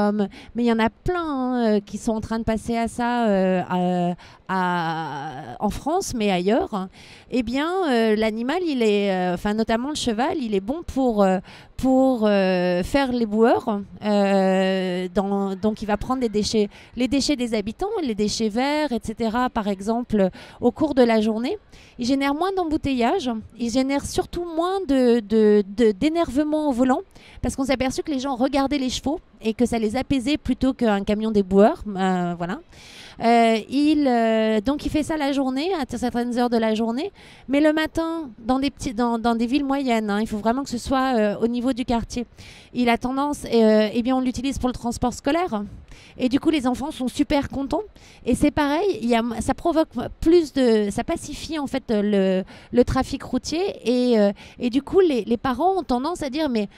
mais il y en a plein qui sont en train de passer à ça en France, mais ailleurs. Eh bien, l'animal, il est, notamment le cheval, il est bon pour faire les boueurs. Donc, il va prendre les déchets des habitants, les déchets verts, etc. Par exemple, au cours de la journée. Il génère moins d'embouteillages. Il génère surtout moins d'énervement au volant, parce qu'on s'est aperçu que les gens regardaient les chevaux et que ça les apaisait plutôt qu'un camion déboueur. Voilà. Donc il fait ça la journée, à certaines heures de la journée, mais le matin, dans des villes moyennes, il faut vraiment que ce soit au niveau du quartier. Il a tendance, on l'utilise pour le transport scolaire, et du coup les enfants sont super contents. Et c'est pareil, ça provoque ça pacifie en fait le trafic routier, et du coup les parents ont tendance à dire mais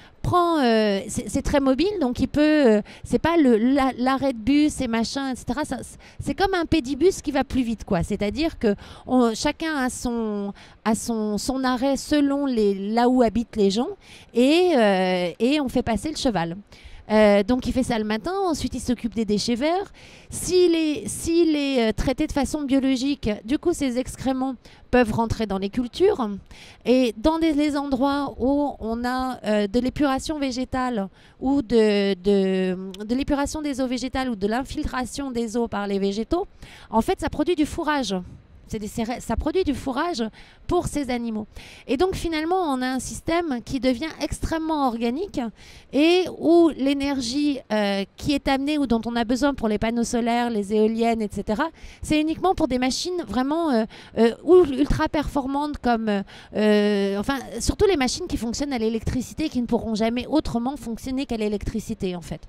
c'est très mobile, donc il peut, c'est pas l'arrêt de bus et machin, etc. C'est comme un pédibus qui va plus vite, quoi. C'est-à-dire que chacun a son arrêt selon là où habitent les gens, et on fait passer le cheval. Donc il fait ça le matin, ensuite il s'occupe des déchets verts. S'il est traité de façon biologique, du coup ses excréments peuvent rentrer dans les cultures, et dans les endroits où on a de l'épuration végétale ou de l'épuration des eaux végétales ou de l'infiltration des eaux par les végétaux, en fait ça produit du fourrage. Ça produit du fourrage pour ces animaux. Et donc finalement, on a un système qui devient extrêmement organique, et où l'énergie qui est amenée ou dont on a besoin pour les panneaux solaires, les éoliennes, etc., c'est uniquement pour des machines vraiment ultra performantes, comme surtout les machines qui fonctionnent à l'électricité, qui ne pourront jamais autrement fonctionner qu'à l'électricité en fait.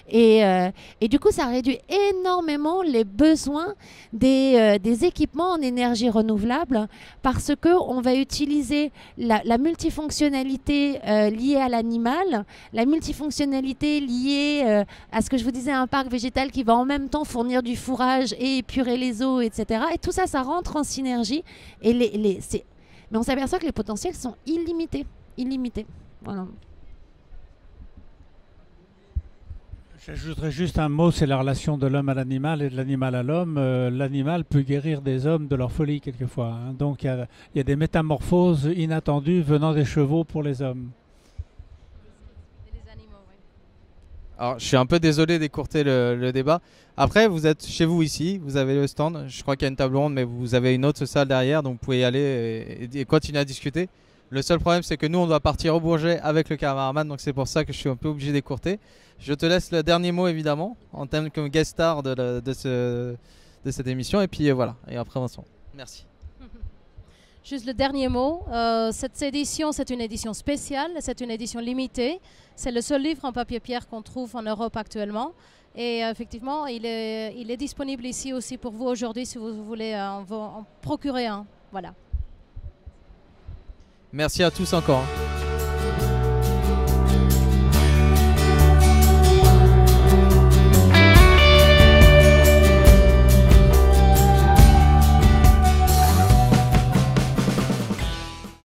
Et du coup, ça réduit énormément les besoins des équipements en énergie renouvelable, parce qu'on va utiliser la multifonctionnalité liée à l'animal, la multifonctionnalité liée à ce que je vous disais, un parc végétal qui va en même temps fournir du fourrage et épurer les eaux, etc. Et tout ça, ça rentre en synergie. Mais on s'aperçoit que les potentiels sont illimités. Voilà. J'ajouterais juste un mot, c'est la relation de l'homme à l'animal et de l'animal à l'homme. L'animal peut guérir des hommes de leur folie quelquefois, hein. Donc il y a des métamorphoses inattendues venant des chevaux pour les hommes. Alors, je suis un peu désolé d'écourter le débat. Après, vous êtes chez vous ici, vous avez le stand. Je crois qu'il y a une table ronde, mais vous avez une autre salle derrière, donc vous pouvez y aller et continuer à discuter. Le seul problème, c'est que nous, on doit partir au Bourget avec le cameraman, donc c'est pour ça que je suis un peu obligé d'écourter. Je te laisse le dernier mot, évidemment, en tant que guest star de cette émission. Et puis voilà, et après, on s'en. Merci. Juste le dernier mot. Cette édition, c'est une édition spéciale, c'est une édition limitée. C'est le seul livre en papier pierre qu'on trouve en Europe actuellement. Et effectivement, il est disponible ici aussi pour vous aujourd'hui si vous voulez en procurer un. Voilà. Merci à tous encore.